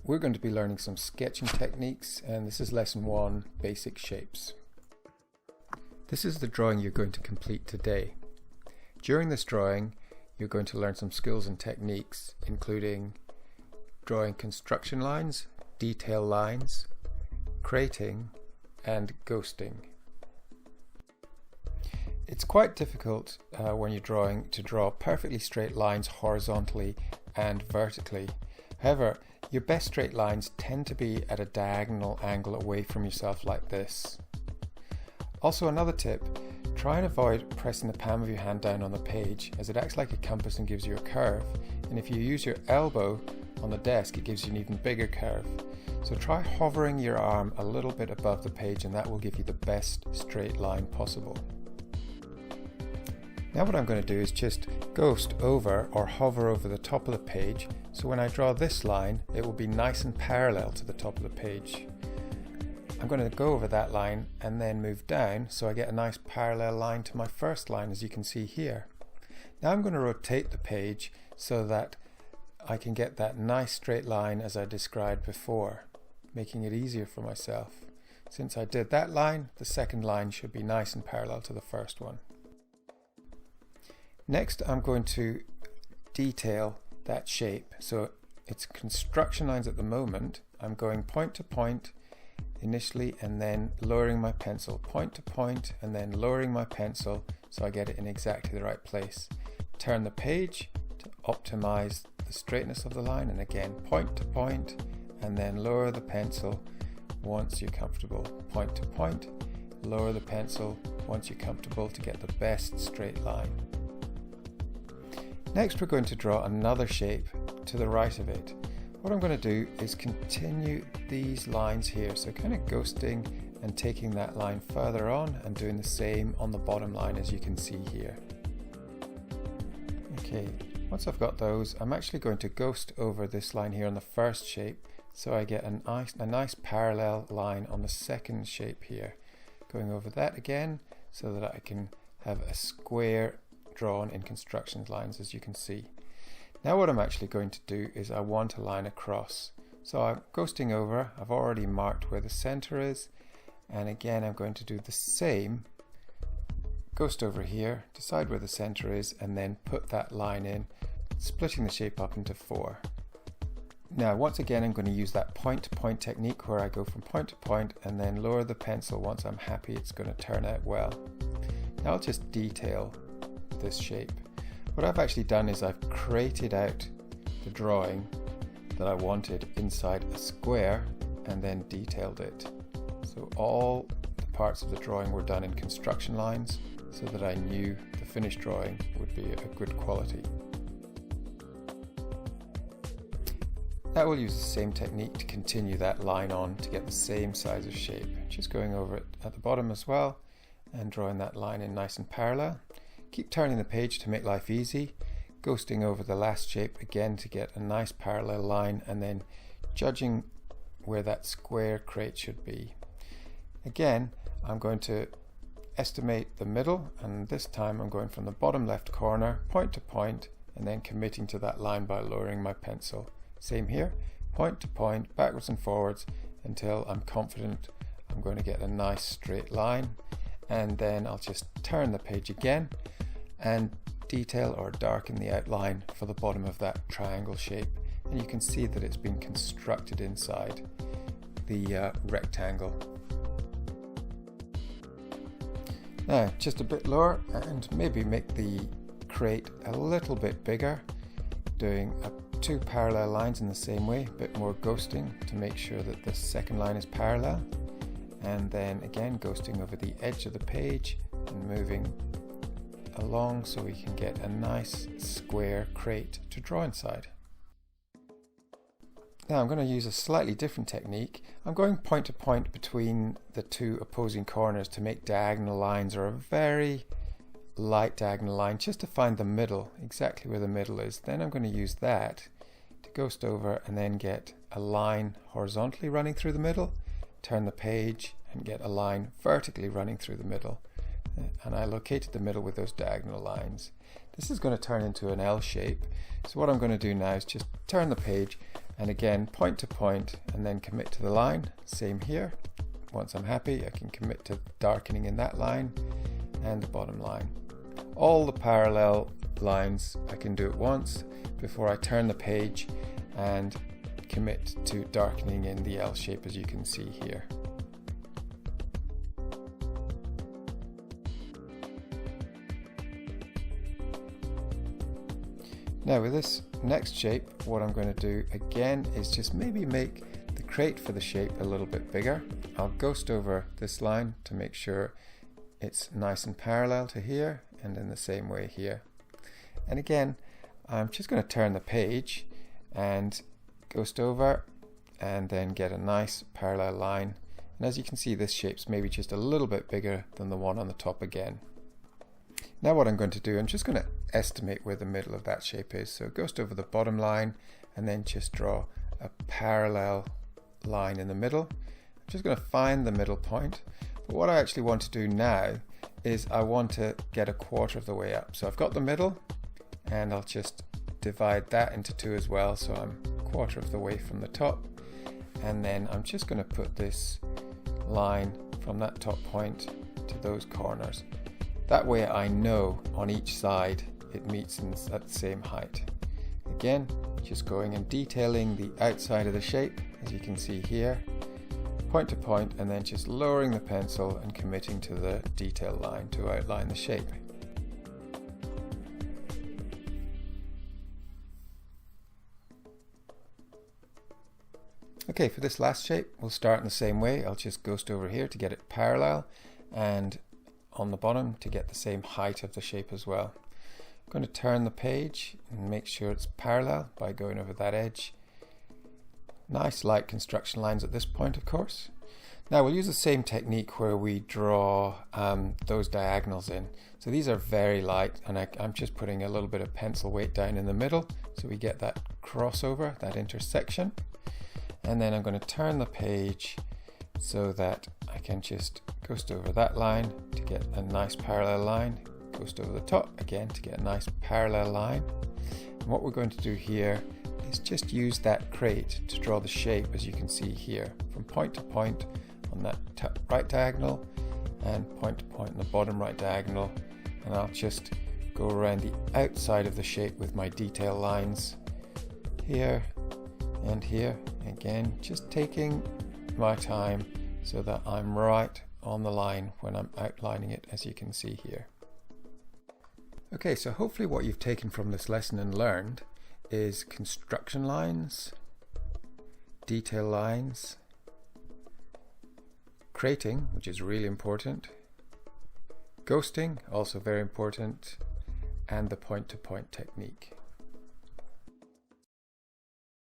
We're going to be learning some sketching techniques, and this is lesson 1, basic shapes. This is the drawing you're going to complete today. During this drawing, you're going to learn some skills and techniques, including drawing construction lines, detail lines, crating, and ghosting. It's quite difficult when you're drawing to draw perfectly straight lines horizontally and vertically. However, your best straight lines tend to be at a diagonal angle away from yourself like this. Also, another tip, try and avoid pressing the palm of your hand down on the page, as it acts like a compass and gives you a curve, and if you use your elbow on the desk it gives you an even bigger curve. So try hovering your arm a little bit above the page and that will give you the best straight line possible. Now what I'm going to do is just ghost over or hover over the top of the page, so when I draw this line it will be nice and parallel to the top of the page. I'm going to go over that line and then move down so I get a nice parallel line to my first line, as you can see here. Now I'm going to rotate the page so that I can get that nice straight line as I described before, making it easier for myself. Since I did that line, the second line should be nice and parallel to the first one. Next I'm going to detail that shape. So it's construction lines at the moment. I'm going point to point initially and then lowering my pencil, point to point and then lowering my pencil so I get it in exactly the right place. Turn the page to optimize the straightness of the line, and again point to point and then lower the pencil once you're comfortable. Point to point, lower the pencil once you're comfortable to get the best straight line. Next we're going to draw another shape to the right of it. What I'm going to do is continue these lines here, so kind of ghosting and taking that line further on and doing the same on the bottom line, as you can see here. Okay, once I've got those, I'm actually going to ghost over this line here on the first shape so I get a nice parallel line on the second shape here. Going over that again so that I can have a square drawn in construction lines, as you can see. Now what I'm actually going to do is I want a line across. So I'm ghosting over, I've already marked where the center is, and again I'm going to do the same. Ghost over here, decide where the center is, and then put that line in, splitting the shape up into 4. Now once again I'm going to use that point to point technique where I go from point to point and then lower the pencil once I'm happy it's going to turn out well. Now I'll just detail this shape. What I've actually done is I've created out the drawing that I wanted inside a square and then detailed it. So all the parts of the drawing were done in construction lines so that I knew the finished drawing would be a good quality. Now we'll use the same technique to continue that line on to get the same size of shape. Just going over it at the bottom as well and drawing that line in nice and parallel. Keep turning the page to make life easy, ghosting over the last shape again to get a nice parallel line and then judging where that square crate should be. Again, I'm going to estimate the middle, and this time I'm going from the bottom left corner, point to point, and then committing to that line by lowering my pencil. Same here, point to point, backwards and forwards until I'm confident I'm going to get a nice straight line, and then I'll just turn the page again and detail or darken the outline for the bottom of that triangle shape, and you can see that it's been constructed inside the rectangle. Now just a bit lower and maybe make the crate a little bit bigger, doing 2 parallel lines in the same way, a bit more ghosting to make sure that the second line is parallel, and then again ghosting over the edge of the page and moving along so we can get a nice square crate to draw inside. Now I'm going to use a slightly different technique. I'm going point to point between the 2 opposing corners to make diagonal lines, or a very light diagonal line, just to find the middle, exactly where the middle is. Then I'm going to use that to ghost over and then get a line horizontally running through the middle, turn the page and get a line vertically running through the middle. And I located the middle with those diagonal lines. This is going to turn into an L shape. So what I'm going to do now is just turn the page And again, point to point and then commit to the line. Same here. Once I'm happy, I can commit to darkening in that line and the bottom line. All the parallel lines I can do at once before I turn the page and commit to darkening in the L shape, as you can see here. Now with this next shape, what I'm going to do again is just maybe make the crate for the shape a little bit bigger. I'll ghost over this line to make sure it's nice and parallel to here, and in the same way here. And again, I'm just going to turn the page and ghost over and then get a nice parallel line. And as you can see, this shape's maybe just a little bit bigger than the one on the top again. Now what I'm going to do, I'm just going to estimate where the middle of that shape is. So ghost over the bottom line and then just draw a parallel line in the middle. I'm just going to find the middle point. But what I actually want to do now is I want to get a quarter of the way up. So I've got the middle and I'll just divide that into two as well. So I'm a quarter of the way from the top. And then I'm just going to put this line from that top point to those corners. That way I know on each side it meets at the same height. Again, just going and detailing the outside of the shape, as you can see here, point to point, and then just lowering the pencil and committing to the detail line to outline the shape. Okay, for this last shape, we'll start in the same way. I'll just ghost over here to get it parallel, and on the bottom to get the same height of the shape as well. I'm going to turn the page and make sure it's parallel by going over that edge. Nice light construction lines at this point, of course. Now we'll use the same technique where we draw those diagonals in. So these are very light, and I'm just putting a little bit of pencil weight down in the middle so we get that crossover, that intersection. And then I'm going to turn the page so that I can just ghost over that line to get a nice parallel line, ghost over the top again to get a nice parallel line. And what we're going to do here is just use that crate to draw the shape, as you can see here, from point to point on that right diagonal and point to point on the bottom right diagonal. And I'll just go around the outside of the shape with my detail lines here and here. Again, just taking my time so that I'm right on the line when I'm outlining it, as you can see here. Okay, so hopefully what you've taken from this lesson and learned is construction lines, detail lines, crating, which is really important, ghosting, also very important, and the point-to-point technique.